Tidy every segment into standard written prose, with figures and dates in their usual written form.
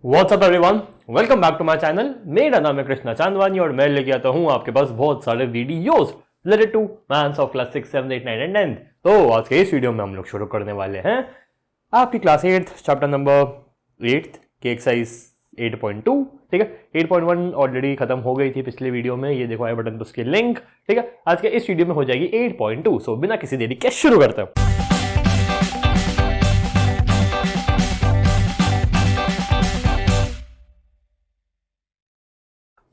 WhatsApp everyone, welcome back to my channel. मेरा नाम है कृष्णा चांदवानी और मैं लेके आता हूँ आपके पास बहुत सारे videos related to maths of class 6, 7, 8, 9 and 10। तो आज के इस वीडियो में हम लोग शुरू करने वाले हैं आपकी क्लास 8 चैप्टर नंबर 8 की एक्सरसाइज 8.2। ठीक है, 8.1 ऑलरेडी खत्म हो गई थी पिछले वीडियो में, ये देखो आई बटन पर उसकी लिंक। ठीक है, आज के इस वीडियो में हो जाएगी 8.2। सो बिना किसी देरी के शुरू करते हैं।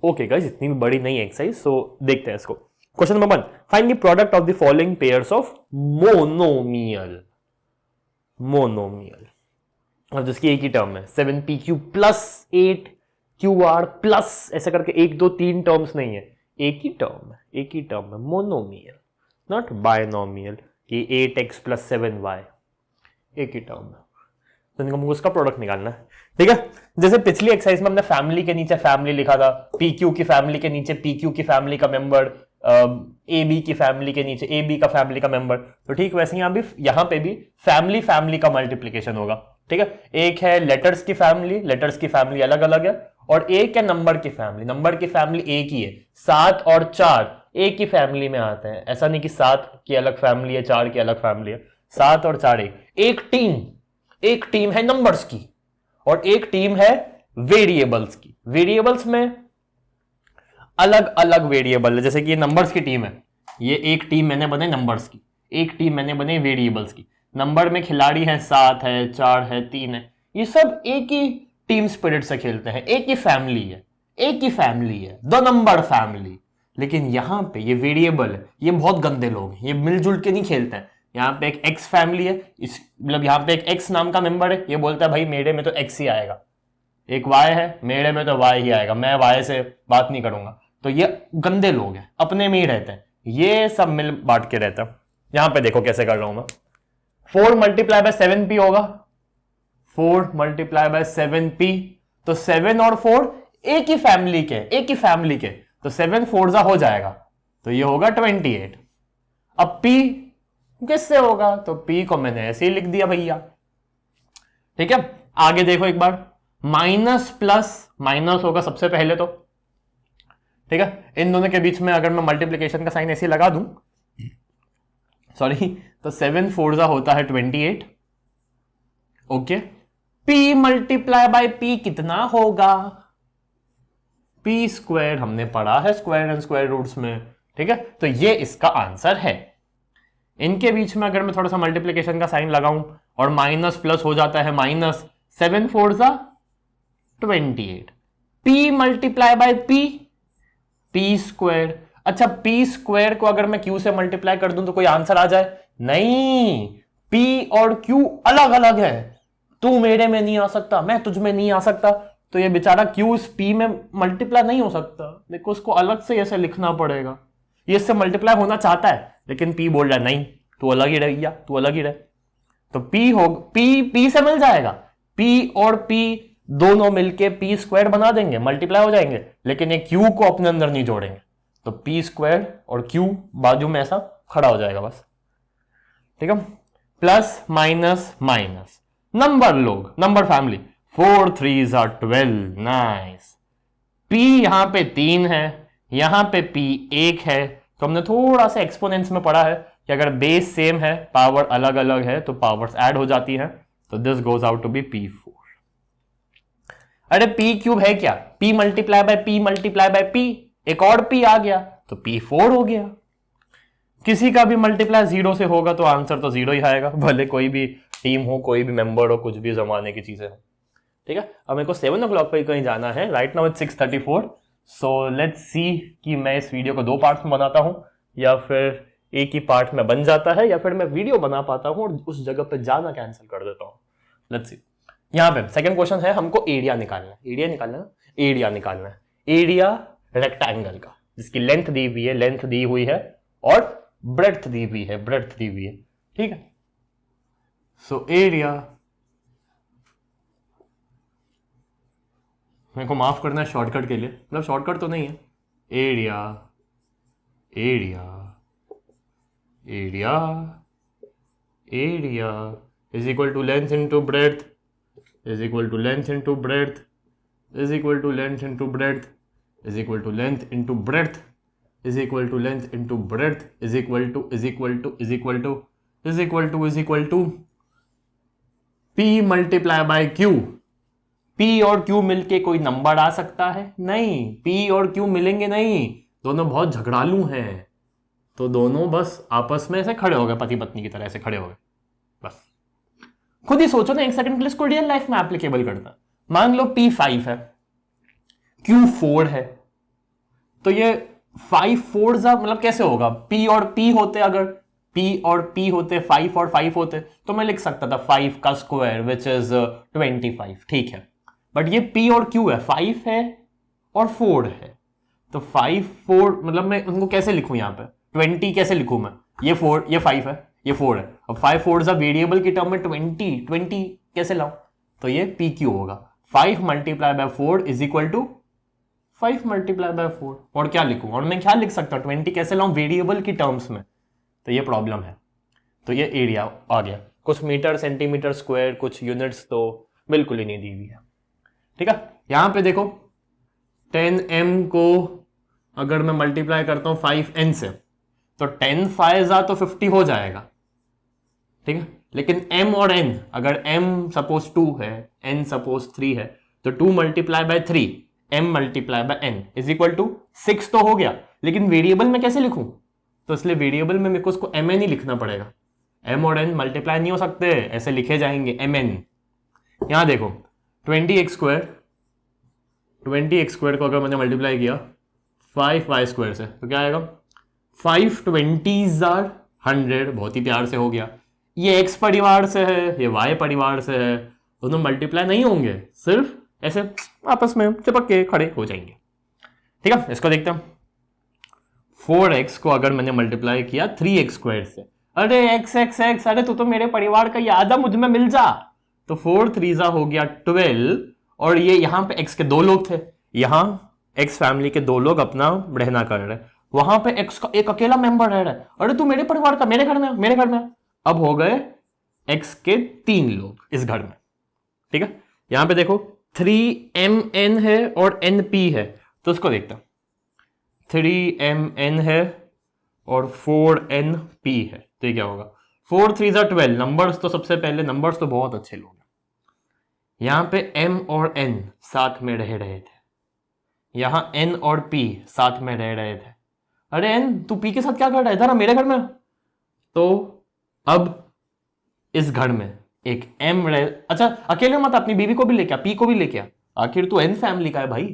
ओके गाइस, इतनी भी बड़ी नहीं है एक्सरसाइज, सो देखते हैं इसको। Question number 1, find the product of the following pairs of monomial. Monomial और जिसकी एक ही टर्म है 7pq प्लस 8qr प्लस ऐसा करके 1 2 3 टर्म्स नहीं है, एक ही टर्म है, एक ही टर्म है मोनोमियल, नॉट बायनोमियल कि 8x प्लस 7y, एक ही टर्म है। तो हमको उसका प्रोडक्ट निकालना है। ठीक है, जैसे पिछली एक्सरसाइज में हमने फैमिली के नीचे फैमिली लिखा था, पी क्यू की फैमिली के नीचे पी क्यू की फैमिली का मेंबर, ए बी की फैमिली के नीचे ए बी का फैमिली का मेंबर। तो ठीक वैसे यहाँ पे भी फैमिली फैमिली का मल्टीप्लीकेशन होगा। ठीक है, एक है लेटर्स की फैमिली अलग अलग है, और एक है नंबर की फैमिली एक ही है। 7 और 4 एक ही फैमिली में आते हैं, ऐसा नहीं कि 7 की अलग फैमिली है 4 की अलग फैमिली है। 7 और 4 एक टीम है नंबर्स की और एक टीम है वेरिएबल्स की। वेरिएबल्स में अलग अलग वेरिएबल है, जैसे कि ये नंबर्स की टीम है, ये एक टीम मैंने बनाई नंबर्स की, एक टीम मैंने बनाई वेरिएबल्स की। नंबर में खिलाड़ी है 7 है 4 है 3 है, ये सब एक ही टीम स्पिरिट से खेलते हैं, एक ही फैमिली है द नंबर फैमिली। लेकिन यहां पे ये वेरिएबल है, ये बहुत गंदे लोग हैं, ये मिलजुल के नहीं खेलते हैं। यहाँ पे एक एक्स फैमिली है, इस मतलब यहाँ पे एक एक्स नाम का मेंबर है, ये बोलता है भाई मेरे में तो एक्स ही आएगा। एक वाई है, मेरे में तो वाई ही आएगा, मैं वाई से बात नहीं करूंगा। तो ये गंदे लोग हैं, अपने में ही रहते हैं, ये सब मिल बांट के रहता है। यहां पे देखो कैसे कर रहा हूं मैं। 4 मल्टीप्लाई बाय 7p होगा, 4 मल्टीप्लाई बाय 7p, तो 7 और 4 एक ही फैमिली के, तो 7 4 हो जाएगा, तो ये होगा 28। अब p किससे होगा, तो p को मैंने ऐसे ही लिख दिया भैया। ठीक है, आगे देखो एक बार, माइनस प्लस माइनस होगा सबसे पहले तो। ठीक है, इन दोनों के बीच में अगर मैं मल्टीप्लिकेशन का साइन ऐसे लगा दूं, सॉरी, तो 7 4 होता है 28। Okay, p multiply by p कितना होगा, p स्क्वायर हमने पढ़ा है स्क्वायर एंड स्क्वायर रूट्स में। ठीक है, तो ये इसका आंसर है। इनके बीच में अगर मैं थोड़ा सा मल्टीप्लिकेशन का साइन लगाऊं और माइनस प्लस हो जाता है minus, 7 4 28, p multiply by p square. अच्छा, p स्क्वायर को अगर मैं q से मल्टीप्लाई कर दूं तो कोई आंसर आ जाए? नहीं, p और q अलग अलग है, तू मेरे में नहीं आ सकता, मैं तुझ में नहीं आ सकता, तो ये बेचारा q इस p में मल्टीप्लाई नहीं हो सकता। देखो उसको अलग से ऐसे लिखना पड़ेगा, ये इससे मल्टीप्लाई होना चाहता है लेकिन p बोल रहा है नहीं, तू अलग ही रह भैया, तू अलग ही रह। तो p हो p से मिल जाएगा, p और p दोनों मिलके p स्क्वायर बना देंगे, मल्टीप्लाई हो जाएंगे, लेकिन ये q को अपने अंदर नहीं जोड़ेंगे, तो p स्क्वायर और q बाजू में ऐसा खड़ा हो जाएगा बस। ठीक है, plus minus minus, number family 4 3 12, nice. p यहां पे 3 है, यहां पे p 1 है, तो हमने थोड़ा सा एक्सपोनेंट्स में पढ़ा है कि अगर बेस सेम है पावर अलग अलग है तो पावर्स ऐड हो जाती है, तो this goes out to be p4। अरे p क्यूब है क्या, p मल्टीप्लाई बाय p, एक और p आ गया तो p4 हो गया। किसी का भी मल्टीप्लाई 0 से होगा तो आंसर तो 0 ही आएगा, भले कोई भी टीम हो, कोई भी मेंबर हो, कुछ भी जमाने की चीजें हो। ठीक है, अब मेरे को 7 o'clock पे कहीं जाना है, right now it's 6:34। So let's see कि मैं इस वीडियो को 2 पार्ट्स में बनाता हूं या फिर एक ही पार्ट में बन जाता है, या फिर मैं वीडियो बना पाता हूं और उस जगह पे जाना कैंसिल कर देता हूं। Let's see. यहां पे सेकंड क्वेश्चन है, हमको एरिया निकालना है, एरिया रेक्टेंगल का, जिसकी लेंथ दी हुई है और ब्रेड्थ दी हुई है। ठीक है, सो एरिया, मेरे को माफ करना है शॉर्टकट के लिए, मतलब शॉर्टकट तो नहीं है, area is equal to length into breadth, is equal to length into breadth is equal to length into breadth is equal to length into breadth is equal to is equal to is equal to is equal to is equal to P multiply by Q. P और Q मिलके कोई number आ सकता है? नहीं, P और Q मिलेंगे नहीं, दोनों बहुत झगड़ालू हैं, तो दोनों बस आपस में ऐसे खड़े हो गए, पति पत्नी की तरह ऐसे खड़े हो गए। बस खुद ही सोचो ना, एक सेकंड के लिए इसको रियल लाइफ में एप्लीकेबल करता। मान लो पी 5 है, क्यू 4 है, तो ये 5 4 मतलब कैसे होगा? पी और पी होते, अगर पी और पी होते 5 और 5 होते, तो मैं लिख सकता था 5 का स्क्वायर विच इज 25, ठीक है। बट ये पी और क्यू है, 5 है और 4 है, तो 5 4 मतलब मैं उनको कैसे लिखूं? यहां पे 20 कैसे लिखूं मैं? ये 4, ये 5 है, ये 4 है, अब 5 4 वेरिएबल की टर्म में 20 कैसे लाऊं? तो ये पी क्यू होगा, 5 multiply by 4 is equal to 5 multiply by 4। और क्या लिखूं? और मैं क्या लिख सकता हूं? 20 कैसे लाऊं वेरिएबल की टर्म्स में? तो ये प्रॉब्लम है। तो ये एरिया आ गया, कुछ मीटर सेंटीमीटर स्क्वायर, कुछ यूनिट्स तो बिल्कुल ही नहीं दी हुई है, ठीक है। यहां पे देखो 10m को अगर मैं मल्टीप्लाई करता हूं 5n से, तो 10 5 तो 50 हो जाएगा, ठीक है। लेकिन m और n, अगर m सपोज 2 है, n सपोज 3 है, तो 2 multiply by 3 m multiply by n is equal to 6 तो हो गया। लेकिन वेरिएबल में कैसे लिखूं? तो इसलिए वेरिएबल में मेरे को उसको mn ही लिखना पड़ेगा, m और n मल्टीप्लाई नहीं हो सकते, ऐसे लिखे जाएंगे mn। यहां देखो 20x स्क्वायर को अगर मैंने मल्टीप्लाई किया 5y स्क्वायर से, तो क्या आएगा? 5 20s are 100, बहुत ही प्यार से हो गया। ये x परिवार से है, ये y परिवार से है, दोनों मल्टीप्लाई नहीं होंगे, सिर्फ ऐसे आपस में चिपक के खड़े हो जाएंगे, ठीक है। इसको देखते हैं। 4x को अगर मैंने मल्टीप्लाई किया 3x स्क्वायर से, अरे x, अरे तू तो मेरे परिवार का याद है, मुझ में मिल जा। तो 4 3 हो गया 12, और ये यहां पे x के 2 लोग थे, यहां x फैमिली के 2 लोग अपना रहना कर रहे, वहां पे x का एक अकेला मेंबर रह रहा है, अरे तू मेरे परिवार का, मेरे घर में, मेरे घर में। अब हो गए x के 3 लोग इस घर में, ठीक है। यहां पे देखो 3mn है और np है, तो उसको देखते हैं। 3mn है और 4np है, तो ये क्या होगा? 4 3 12, नंबर्स तो सबसे पहले, नंबर्स तो बहुत अच्छे लोग हैं। यहां पे m और n साथ में रह रहे थे, यहां n और p साथ में रह रहे थे। अरे n, तू p के साथ क्या कर रहा है? इधर मेरे घर में। तो अब इस घर में एक m रह, अच्छा अकेले मत, अपनी बीवी को भी लेके आ, p को भी लेके आ, आखिर तू n फैमिली का है भाई।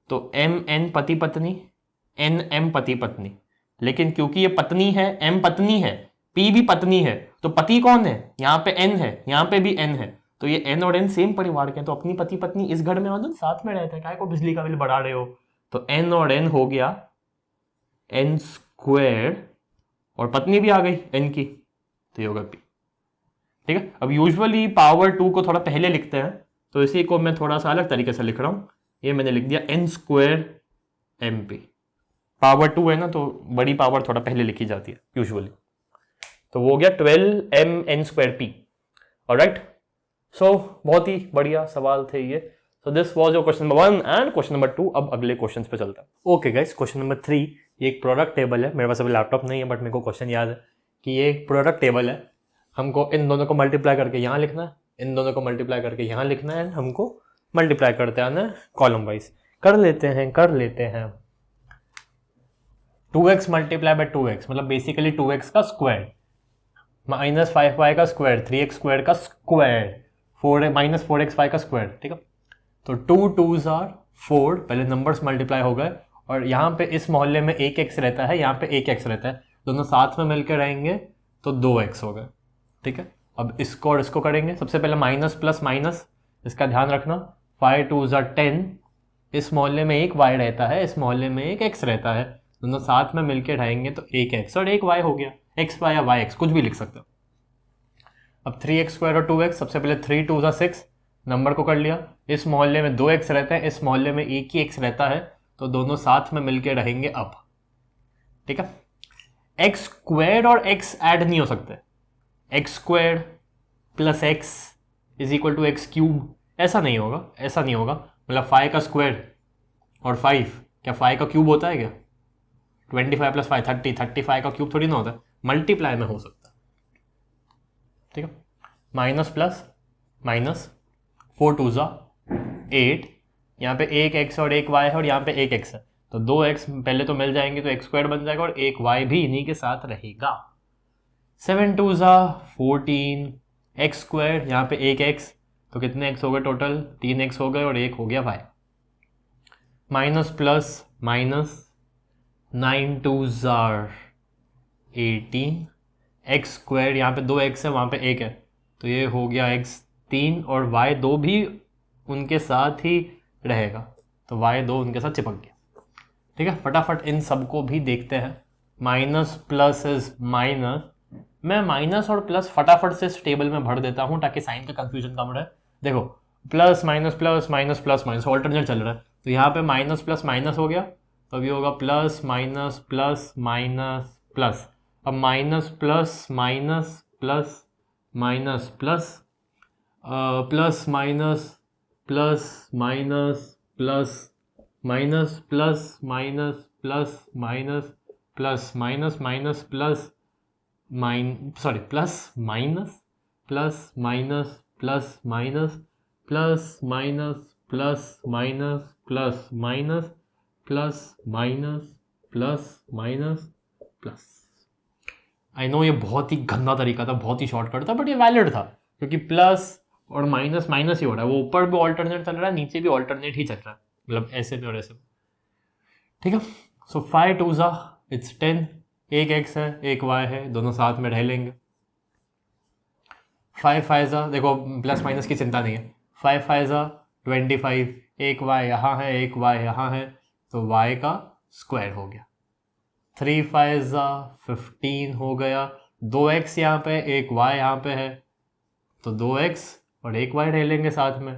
तो m n पति पत्नी, n m पति पत्नी, लेकिन क्योंकि ये पत्नी है, m पत्नी है, p भी पत्नी है, तो पति कौन है? यहाँ पे n है, यहाँ पे भी n है, तो ये n और n सेम परिवार के हैं, तो अपनी पति पत्नी इस घर में मतलब साथ में रहते हैं, काय को बिजली का बिल बढ़ा रहे हो? तो n और n हो गया n स्क्वायर, और पत्नी भी आ गई n की, तो ये होगा p, ठीक है। अब यूजुअली पावर 2 को थोड़ा पहले लिखते हैं, तो इसी को मैं थोड़ा सा अलग तरीके से लिख रहा हूं। ये मैंने लिख दिया n स्क्वायर mp, पावर 2 है ना, तो बड़ी पावर थोड़ा पहले लिखी जाती है यूजुअली, तो वो हो गया 12m n square p। Alright, so बहुत ही बढ़िया सवाल थे ये। So this was your question number 1 and question number 2। अब अगले क्वेश्चन पे चलते हैं। ओके गाइस, क्वेश्चन नंबर 3, ये एक प्रोडक्ट टेबल है, मेरे पास अभी लैपटॉप नहीं है, बट मेरे को क्वेश्चन याद है कि ये एक प्रोडक्ट टेबल है, हमको इन दोनों को मल्टीप्लाई करके यहाँ लिखना है, इन दोनों को मल्टीप्लाई करके यहाँ लिखना है, हमको मल्टीप्लाई करते आना कॉलम वाइज। कर लेते हैं 2x मल्टीप्लाई बाय 2x मतलब बेसिकली 2x का स्क्वायर माइनस 5y का स्क्वायर, 3x स्क्वायर का स्क्वायर, 4 माइनस 4xy का स्क्वायर, ठीक है। तो 2 2s are 4, पहले नंबर्स मल्टीप्लाई हो गए, और यहाँ पे इस मोहल्ले में एक x रहता है, यहाँ पे एक x रहता है, दोनों साथ में मिलकर रहेंगे तो 2x हो गए, ठीक है। अब इसको और इसको करेंगे, सबसे पहले माइनस प्लस माइनस, इसका ध्यान रखना, 5 2s are 10, इस मोहल्ले में एक y रहता है, इस मोहल्ले में एक x रहता है, दोनों साथ में मिलकर रहेंगे तो एक x और एक y हो गया, x y या y x कुछ भी लिख सकते हो। अब 3x स्क्वायर और 2x, सबसे पहले 3 2s are 6, नंबर को कर लिया, इस मोहल्ले में 2x रहता है, इस मोहल्ले में एक ही x रहता है, तो दोनों साथ में मिलकर रहेंगे अब, ठीक है। x स्क्वायर और x ऐड नहीं हो सकते, x square plus x is equal to X cube, ऐसा नहीं होगा, ऐसा नहीं होगा, मतलब 5 का स्क्वायर और 5, क्या 5 का क्यूब होता है क्या? 25 प्लस 5 30, 35 का क्यूब थोड़ी ना होता है, मल्टीप्लाई में हो सकता है। ठीक है, माइनस प्लस माइनस, 4 2 ज़ा 8, यहाँ पे एक एक्स और एक वाई है और यहाँ पे एक एक्स है, तो 2x पहले तो मिल जाएंगे तो एक्स स्क्वायर बन जाएगा और एक y भी इन्हीं के साथ रहेगा। 7 2 ज़ा 14, एक्स स्क्वायर, यहाँ पे एक x, तो कितने x हो गए टोटल? 3 x हो गए और एक हो गया y। माइनस प्लस माइनस, 9 2 ज़ा 18, एक्स स्क्वायर, यहाँ पे 2x है वहाँ पे एक है, तो ये हो गया x 3 और y 2 भी उनके साथ ही रहेगा, तो y 2 उनके साथ चिपक गया। ठीक है, फटाफट इन सबको भी देखते हैं। माइनस प्लस इज माइनस, मैं माइनस और प्लस फटाफट से इस टेबल में भर देता हूं ताकि साइन का कंफ्यूजन कम रहे। देखो, plus minus plus minus plus minus alternate चल रहा है, तो यहाँ पे माइनस प्लस माइनस हो गया, तो अभी होगा plus minus plus minus plus. अब minus plus minus plus minus plus, plus minus plus minus plus minus plus minus plus minus plus minus minus plus plus minus plus minus plus minus plus minus plus minus plus minus plus minus plus minus plus. I know ये बहुत ही गंदा तरीका था, बहुत ही shortcut था, but ये वैलिड था क्योंकि प्लस और माइनस माइनस ही हो रहा है, वो ऊपर भी ऑल्टरनेट चल रहा है, नीचे भी ऑल्टरनेट ही चल रहा है, मतलब ऐसे भी और ऐसे भी। ठीक है, सो 5 2 ज़ा इट्स 10, एक x है एक y है, दोनों साथ में रह लेंगे। 5 5 ज़ा, देखो प्लस माइनस की चिंता नहीं है, 5 5 ज़ा 25, एक y यहाँ है एक y यहाँ है, तो y का स्क्वायर हो गया। 3 5 ज़ा 15 हो गया, 2x यहाँ पे एक y यहाँ पे है, तो 2x और एक y रह लेंगे साथ में।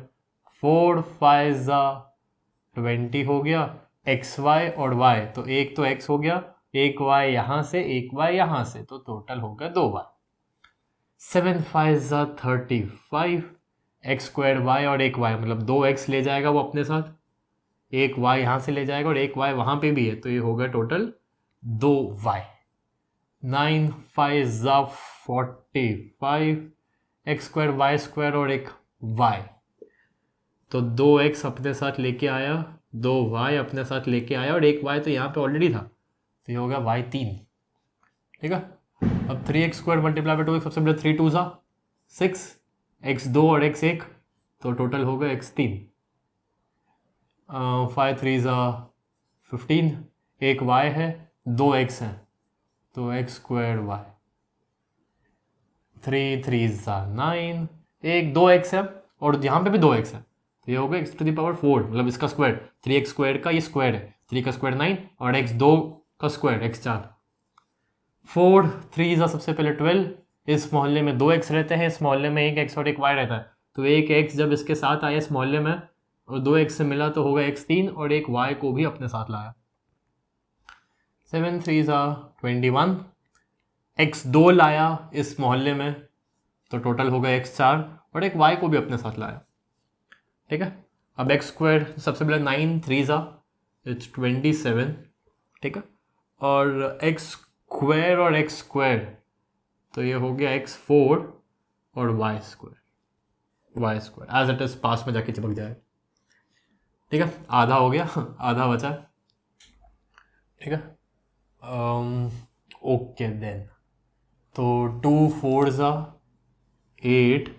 4 5 ज़ा 20 हो गया, एक्स वाई और y, तो एक तो x हो गया, एक y यहाँ से एक y यहाँ से, तो टोटल हो गया 2y। 7 5 ज़ा 35, एक्स स्क्वायर y और एक y, मतलब 2x ले जाएगा वो अपने साथ, एक y यहाँ से ले जाएगा और एक y वहाँ पे भी है, तो ये हो गया टोटल 2y। 9 5 ज़ा 45, एक्स स्क्वायर y स्क्वायर और एक y, तो 2x अपने साथ लेके आया, 2y अपने साथ लेके आया और एक y तो यहाँ पे ऑलरेडी था, तो ये हो गया y 3। ठीक है, अब 3x square multiply by 2x, सबसे पहले 3 2 ज़ा 6, x 2 और x 1, तो टोटल हो गया x 3। 5 3 ज़ा 15, एक y है 2x है, तो x स्क्वायर y। 3 3 ज़ा 9, एक 2x है और यहाँ पे भी 2x है, तो ये हो गया x टू द पावर 4, मतलब इसका स्क्वायर 3x स्क्वायर का ये स्क्वायर है, 3 का स्क्वायर 9 और x 2 का स्क्वायर x 4। 4 3 ज़ा सबसे पहले 12, इस मोहल्ले में 2x रहते हैं, इस मोहल्ले में एक x और एक y रहता है, तो एक x जब इसके साथ आया इस मोहल्ले में और 2x से मिला तो होगा x 3 और एक y को भी अपने साथ लाया। 7 3 ज़ा 21, x 2 लाया इस मोहल्ले में, तो टोटल हो गया x 4 और एक y को भी अपने साथ लाया। ठीक है, अब एक्स स्क्वायर सबसे पहले 9 3 ज़ा इट्स 27। ठीक है, और एक्स स्क्वायर और एक्स स्क्वायर, तो ये हो गया x 4 और y square as it is पास में जाके चिपक जाए। ठीक है, आधा हो गया, आधा बचा। ठीक है, ओके देन, तो 2 4 ज़ा 8,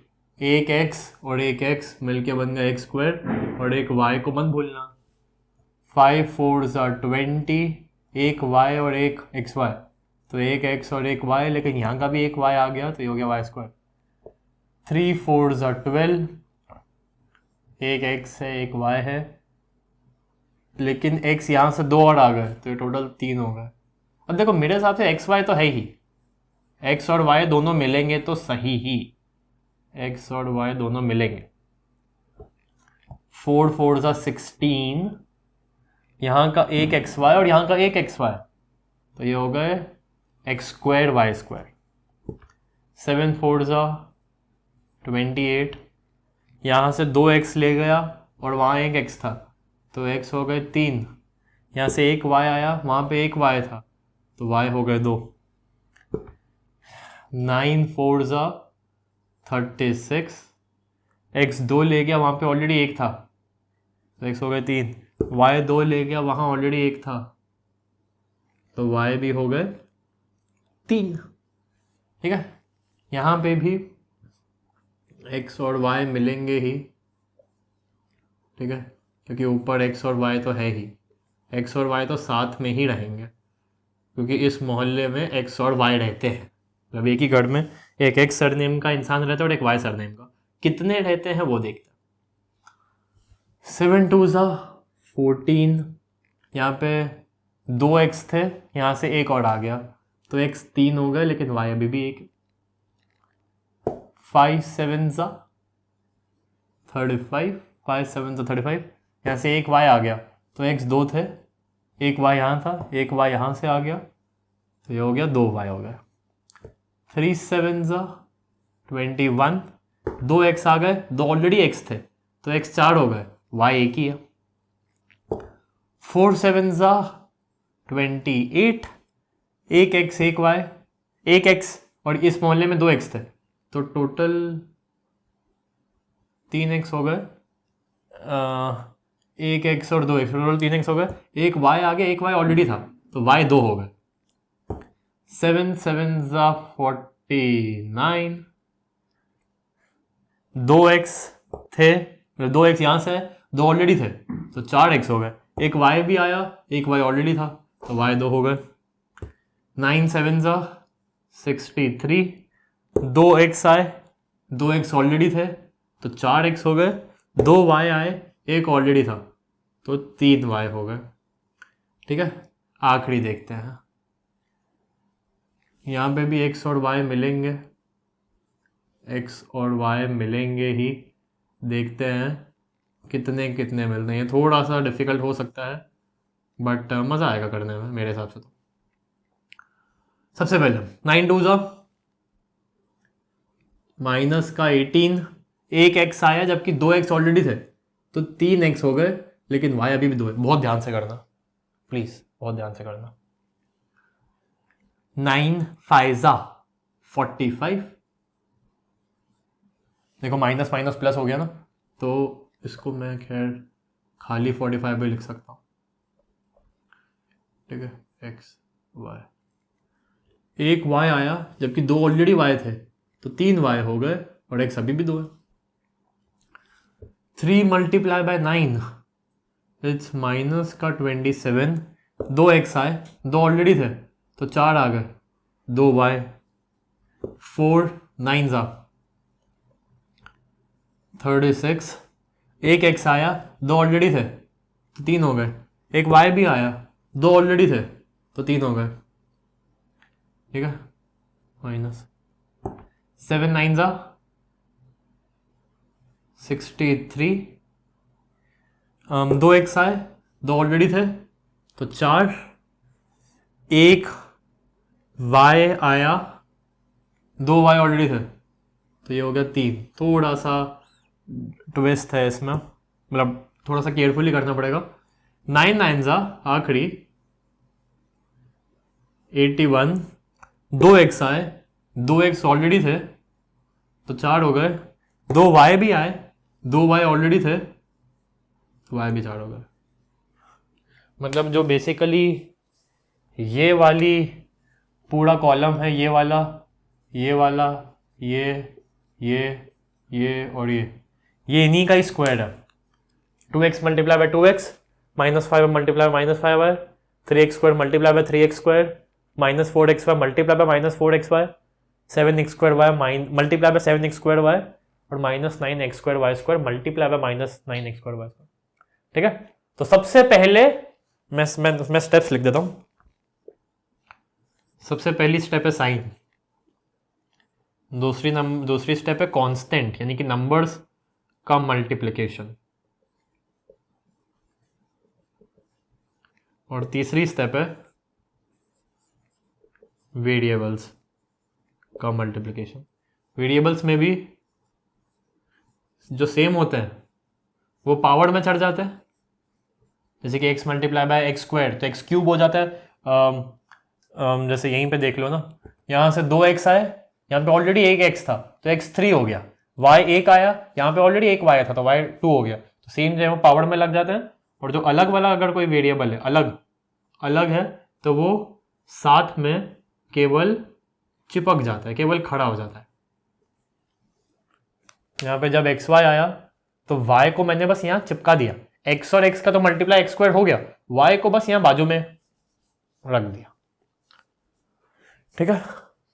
एक x और एक x मिलके बन गया x स्क्वायर और एक y को मत भूलना। 5 4 ज़ा 20, एक y और एक xy, तो एक x और एक y, लेकिन यहाँ का भी एक y आ गया, तो ये हो गया y स्क्वायर। 3 4 ज़ा 12, एक x है एक y है, लेकिन x यहाँ से 2 और आ गए, तो ये टोटल 3 हो गए। अब देखो मेरे हिसाब से xy तो है ही, x और y दोनों मिलेंगे तो सही ही, x और y दोनों मिलेंगे। 4 4 ज़ा 16, यहाँ का एक xy और यहाँ का एक xy, तो ये हो गए x स्क्वायर y स्क्वायर। 7 4 ज़ा 28, यहाँ से 2x ले गया और वहाँ एक x था, तो x हो गए 3। यहाँ से एक y आया, वहाँ पे एक y था, तो y हो गए 2। 9 4 जा 36। x 2 ले गया, वहाँ पे ऑलरेडी एक था, तो x हो गए 3। y 2 ले गया, वहाँ ऑलरेडी एक था, तो y भी हो गए 3। ठीक है, यहाँ पे भी x और y मिलेंगे ही। ठीक है, क्योंकि ऊपर x और y तो है ही, x और y तो साथ में ही रहेंगे, क्योंकि इस मोहल्ले में x और y रहते हैं। मतलब एक ही घर में एक x सरनेम का इंसान रहता है और एक y सरनेम का। कितने रहते हैं वो देखते हैं। 7 2 जा 14। यहाँ पे 2x थे, यहाँ से एक और आ गया, तो x 3 हो गए, लेकिन y अभी भी एक। 5 7 जा 35। 5 7 जा 35। यहाँ से एक y आ गया, तो x 2 थे, एक y यहाँ था, एक y यहाँ से आ गया, तो ये हो गया 2 y हो गया। 3 7 जा 21। 2x आ गए, 2 ऑलरेडी x थे, तो x 4 हो गए, y एक ही है। 4 7 जा 28। एक x एक y, एक x और इस मोहल्ले में 2x थे, तो टोटल 3x हो गए। एक x और 2x, टोटल 3x हो गए। एक y आ गया, एक y ऑलरेडी था, तो y 2 हो गए। 7 7 जा 49। 2x थे, 2x यहाँ से है, 2 ऑलरेडी थे, तो 4x हो गए। एक y भी आया, एक y ऑलरेडी था, तो y 2 हो गए। 9 7 जा 63। 2x आए, 2x ऑलरेडी थे, तो 4x हो गए। 2y आए, एक ऑलरेडी था, तो 3y हो गए। ठीक है, आखिरी देखते हैं। यहाँ पे भी x और y मिलेंगे, x और y मिलेंगे ही। देखते हैं कितने कितने मिलते हैं। ये थोड़ा सा डिफिकल्ट हो सकता है, बट मज़ा आएगा करने में मेरे हिसाब से। तो सबसे पहले 9 2 जा माइनस का 18। एक x आया, जबकि 2x ऑलरेडी थे, तो 3x हो गए, लेकिन y अभी भी 2 है। बहुत ध्यान से करना प्लीज, बहुत ध्यान से करना। 9 5 जा 45। देखो माइनस माइनस प्लस हो गया ना, तो इसको मैं खैर खाली 45 भी लिख सकता हूँ। ठीक है, x y। एक y आया, जबकि 2 ऑलरेडी y थे, तो 3y हो गए, और x अभी भी 2 है। 3 मल्टीप्लाई बाय 9, इट्स माइनस का 27। 2x आए, 2 ऑलरेडी थे, तो 4 आ गए, 2y। 4 9 जा 36। एक x आया, 2 ऑलरेडी थे, तो 3 हो गए। एक y भी आया, 2 ऑलरेडी थे, तो 3 हो गए। ठीक है, माइनस 7 9 जा 63। 2x आए, 2 ऑलरेडी थे, तो 4। एक y आया, 2 y ऑलरेडी थे, तो ये हो गया 3। थोड़ा सा ट्विस्ट है इसमें, मतलब थोड़ा सा केयरफुली करना पड़ेगा। 9 9 जा आखिरी 81। 2x आए, 2x ऑलरेडी थे, तो 4 हो गए। 2y भी आए, 2y ऑलरेडी थे, तो y भी 4 हो गए। मतलब जो बेसिकली ये वाली पूरा कॉलम है, ये वाला, ये वाला, ये और ये इन्हीं का ही स्क्वायर है। 2x multiply by 2x, -5 multiply bye -5y, 3x square multiply by 3x square, -4xy multiply by -4xy, 7x square y multiply by 7x square y, और -9x square y square multiply by -9x square y square. ठीक है, तो सबसे पहले मैं steps लिख देता हूं। सबसे पहली स्टेप है साइन, दूसरी स्टेप है कांस्टेंट, यानी कि नंबर्स का मल्टीप्लिकेशन, और तीसरी स्टेप है वेरिएबल्स का मल्टीप्लिकेशन। वेरिएबल्स में भी जो सेम होते हैं वो पावर में चढ़ जाते हैं। जैसे कि x multiply by x square तो x क्यूब हो जाता है। जैसे यहीं पे देख लो ना, यहाँ से 2x आए, यहाँ पे ऑलरेडी एक x था तो x 3 हो गया, y 1 आया, यहाँ पे ऑलरेडी एक y था तो y 2 हो गया। तो सेम जो है वो पावर में लग जाते हैं। और जो अलग वाला अगर कोई वेरिएबल है अलग अलग है तो वो साथ में केवल चिपक जाता है, केवल खड़ा हो जाता है। यहाँ पे जब xy आया तो y को मैंने बस यहाँ चिपका दिया, x और x का तो मल्टीप्लाई x स्क्वायर हो गया, y को बस यहाँ बाजू में रख दिया। ठीक है,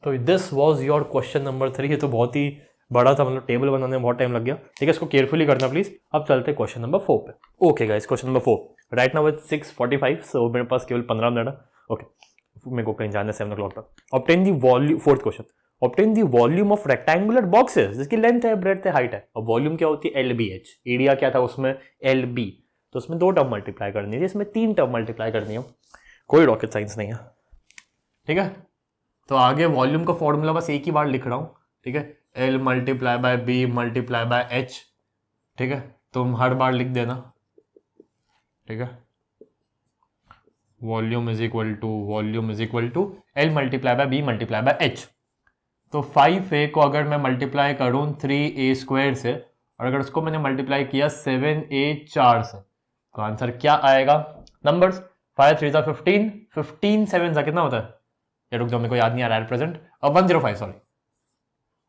तो this was your question number 3। ये तो बहुत ही बड़ा था, मतलब टेबल बनाने में बहुत टाइम लग गया। ठीक है, इसको केयरफुली करना प्लीज। अब चलते हैं क्वेश्चन नंबर 4 पे। Okay guys, question number 4 right now it's 6:45, सो मेरे पास केवल 15 मिनट है। ओके, मेरे को कहीं जाना है 7 o'clock तक। Obtain the volume, fourth question, obtain the volume of rectangular boxes जिसकी लेंथ है, ब्रेड्थ है, हाइट है। और वॉल्यूम क्या होती है? LBH। एरिया क्या था उसमें? LB। तो उसमें 2 टर्म मल्टीप्लाई करनी है, इसमें 3 टर्म मल्टीप्लाई करनी है। कोई रॉकेट साइंस नहीं है। ठीक है, तो आगे वॉल्यूम का फॉर्मूला बस एक ही बार लिख रहा हूं। ठीक है, L multiply by B multiply by H। ठीक है, तुम हर बार लिख देना। ठीक है, volume is equal to L multiply by B multiply by H। तो 5A को अगर मैं मल्टीप्लाई करूं 3A स्क्वायर से, और अगर उसको मैंने मल्टीप्लाई किया 7A 4 से, तो आंसर क्या आएगा? नंबर्स 5 3 15, 15 7 कितना होता है? ये रुक जाओ, मेरे को याद नहीं आ रहा है प्रेजेंट। अब 105, सॉरी।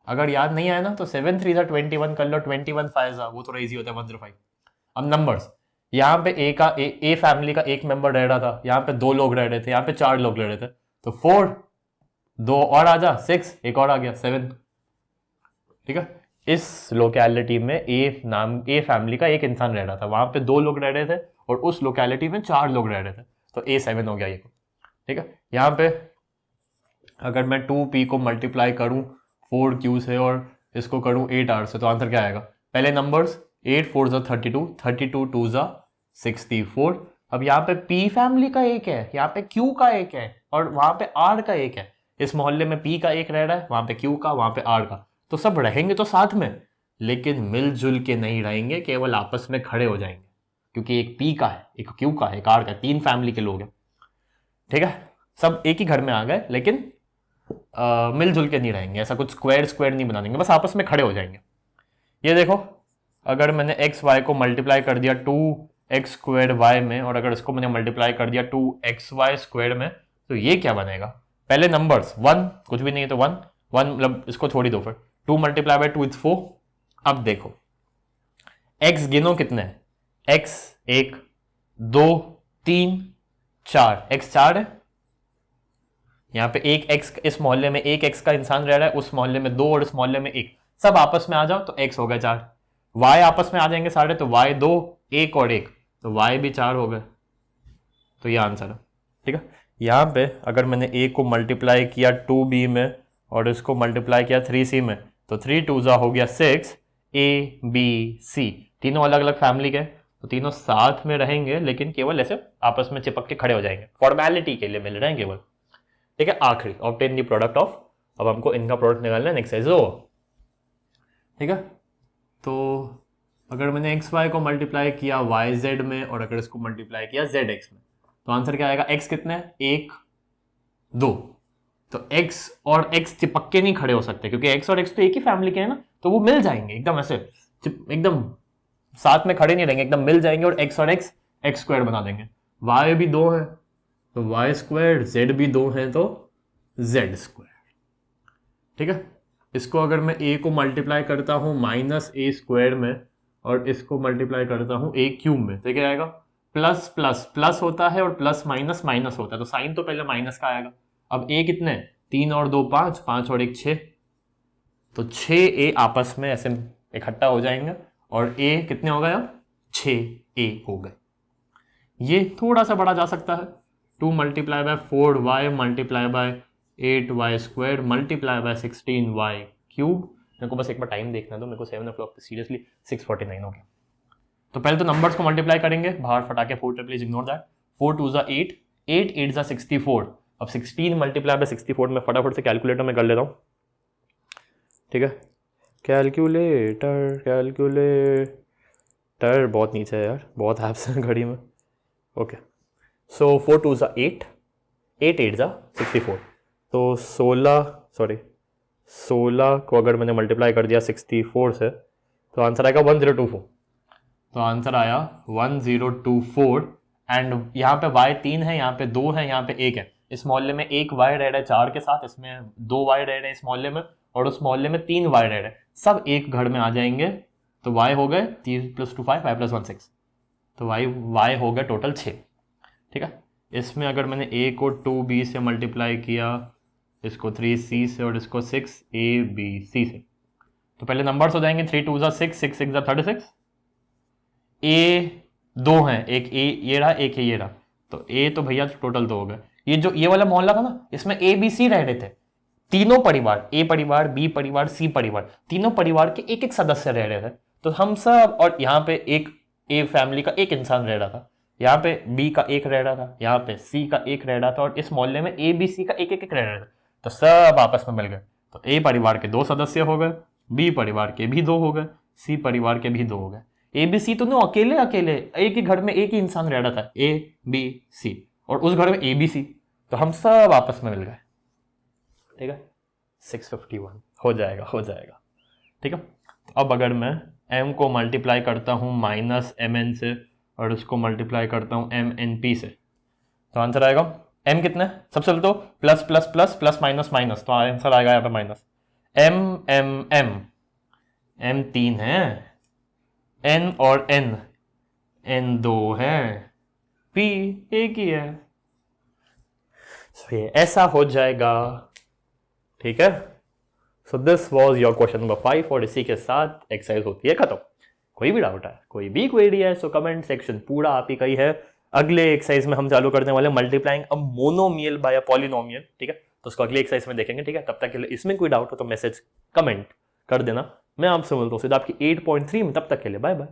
अगर याद नहीं आया ना तो 7 3 21 कर लो, 21 5 वो थोड़ा इजी होता है 105। अब नंबर्स, यहाँ पे ए फैमिली का एक मेंबर रह रहा था, यहाँ पे 2 लोग रह रहे थे, यहाँ पे 4 लोग रह रहे थे, तो 4 2 और आ जा 6, एक और आ गया 7। ठीक है, इस लोकेलिटी में ए फैमिली का एक इंसान रह रहा था, वहां पे 2 लोग रह रहे थे और उस लोकेलिटी में 4 लोग रह रहे थे, तो A7 हो गया ये। ठीक है, यहाँ पे अगर मैं 2P को मल्टीप्लाई करूं 4Q से और इसको करूं 8R से, तो आंसर क्या आएगा? पहले नंबर्स 8 4 32, 32 2 64। अब यहाँ पे P फैमिली का एक है, यहाँ पे Q का एक है और वहां पे R का एक है। इस मोहल्ले में P का एक रह रहा है, वहां पे Q का, वहां पे R का। तो सब रहेंगे तो साथ में, लेकिन मिलजुल के नहीं रहेंगे, केवल आपस में खड़े हो जाएंगे, क्योंकि एक P का है, एक Q का है, एक R का है, 3 फैमिली के लोग हैं। ठीक है, सब एक ही घर में आ गए, लेकिन मिलजुल के नहीं रहेंगे। ऐसा कुछ स्क्वायर नहीं बना देंगे, बस आपस में खड़े हो जाएंगे। ये देखो, अगर मैंने XY को मल्टीप्लाई कर दिया 2x स्क्वायर y में, और अगर इसको मैंने मल्टीप्लाई कर दिया 2xy स्क्वायर में, तो ये क्या बनेगा? पहले नंबर्स 1, कुछ भी नहीं है तो 1 मतलब इसको छोड़ ही दो, फिर 2 मल्टीप्लाई बाय 2 इज 4। अब देखो x गिनो कितने हैं? x 1 2 3 4, x 4 है। यहाँ पे एक x, इस मोहल्ले में एक x का इंसान रह रहा है, उस मोहल्ले में 2 और इस मोहल्ले में 1, सब आपस में आ जाओ तो x हो गए 4। y आपस में आ जाएंगे सारे, तो y 2, 1 और 1, तो y भी 4 हो गए। तो ये आंसर है। ठीक है, यहाँ पे अगर मैंने a को मल्टीप्लाई किया 2b में और इसको मल्टीप्लाई किया 3c में, तो 3 2 हो गया 6, a b c, तीनों अलग अलग फैमिली के, तो तीनों साथ में रहेंगे, लेकिन केवल ऐसे आपस में चिपक के खड़े हो जाएंगे, फॉर्मेलिटी के लिए मिल रहे हैं केवल। ठीक है, आखिरी ऑब्टेन द प्रोडक्ट ऑफ, अब हमको इनका प्रोडक्ट निकालना है नेक्स्ट एक्सरसाइज। ठीक है, तो अगर मैंने XY को मल्टीप्लाई किया YZ में और अगर इसको मल्टीप्लाई किया ZX में, तो आंसर क्या आएगा? x कितने हैं? 1 2, तो x और x चिपक के नहीं खड़े हो सकते, क्योंकि x और x तो एक ही फैमिली के हैं ना, तो वो मिल जाएंगे एकदम ऐसे, एकदम साथ में खड़े नहीं रहेंगे, एकदम मिल जाएंगे और x और x स्क्वायर बना देंगे। y भी 2 है तो y स्क्वायर, z भी 2 है तो z स्क्वायर। ठीक है, इसको अगर मैं a को मल्टीप्लाई करता हूं -a स्क्वायर में और इसको मल्टीप्लाई करता हूं a क्यूब में, तो क्या आएगा? प्लस प्लस प्लस होता है और प्लस माइनस माइनस होता है, तो साइन तो पहले माइनस का आएगा। अब a कितने? 3 और 2 5, 5 और 1 6, तो 6a आपस में ऐसे इकट्ठा हो जाएंगे और a कितने हो गए? 6a हो गए। ये थोड़ा सा बढ़ा जा सकता है, 2 multiply bye 4y multiply by 8y square multiply by 16y cube. मेरे को बस एक बार टाइम देखना दो, मेरे को 7 o'clock सीरियसली 6:49 हो गया। तो पहले तो नंबर्स को मल्टीप्लाई करेंगे, बाहर फटाके 4 प्लीज इग्नोर दैट। 4 2 8, 8 8 64। अब 16 मल्टीप्लाई बाय 64 में फटाफट से कैलकुलेटर में कर लेता हूँ। ठीक है, कैलकुलेटर कैलकुलेटर बहुत नीचे है यार, बहुत ऐप्स हैं घड़ी में। ओके, सो 4 2 ज़ा 8, 8 8 ज़ा 64, तो 16 को अगर मैंने मल्टीप्लाई कर दिया 64 से तो आंसर आएगा 1024। तो आंसर आया 1024। एंड यहाँ पे y 3 है, यहाँ पे 2 है, यहाँ पे 1 है। इस मोहल्ले में एक y रेड है 4 के साथ, इसमें 2 y रेड है इस मोहल्ले में, और उस मोहल्ले में 3 y रेड है। सब एक घर में आ जाएंगे, तो y हो गए 3 + 2 5, 5 + 1 6, तो y हो गया टोटल 6। ठीक है, इसमें अगर मैंने a को 2b से मल्टीप्लाई किया, इसको 3c से और इसको 6abc से, तो पहले नंबर्स हो जाएंगे 3 2 ज़ा 6, 6 6 ज़ा 36। ए 2 हैं, एक ए ये रहा, एक ये रहा, तो ए तो भैया टोटल 2 हो गए। ये जो ये वाला मोहल्ला था ना, इसमें ए बी सी रह रहे थे, तीनों परिवार, ए परिवार, बी परिवार, सी परिवार, तीनों परिवार के एक एक सदस्य रह रहे थे। तो हम सब, और यहाँ पे एक ए फैमिली का एक इंसान रह रहा था, यहाँ पे बी का एक रह रहा था, यहाँ पे सी का एक रह रहा था, और इस मोहल्ले में ए बी सी का एक एक रह रहा था। तो सब आपस में मिल गए, तो ए परिवार के 2 सदस्य हो गए, बी परिवार के भी 2 हो गए, सी परिवार के भी 2 हो गए। ए बी सी तो नो अकेले अकेले एक ही घर में एक ही इंसान रह रहा था, ए बी सी, और उस घर में ए बी सी, तो हम सब आपस में मिल गए। ठीक है, 651 हो जाएगा। ठीक है, तो अब अगर मैं m को मल्टीप्लाई करता हूँ -mn से, और उसको मल्टीप्लाई करता हूँ mnp से, तो आंसर आएगा m कितना है, सबसे पहले तो plus plus plus plus minus minus, तो आंसर आएगा यहाँ पे माइनस। m 3 है, n और n 2 है, p एक ही है, ये ऐसा हो जाएगा। ठीक है, so this was your question number 5, और इसी के साथ एक्सरसाइज होती है खत्म। कोई भी डाउट है, कोई भी क्वेरी है, सो कमेंट सेक्शन पूरा आप ही का ही है। अगले एक्सरसाइज में हम चालू करने वाले multiplying a monomial by a polynomial. ठीक है, तो उसको अगले एक्सरसाइज में देखेंगे। ठीक है, तब तक के लिए इसमें कोई डाउट हो तो मैसेज कमेंट कर देना। मैं आपसे मिलता हूँ सीधा आपकी 8.3 में, तब तक के लिए बाय बाय।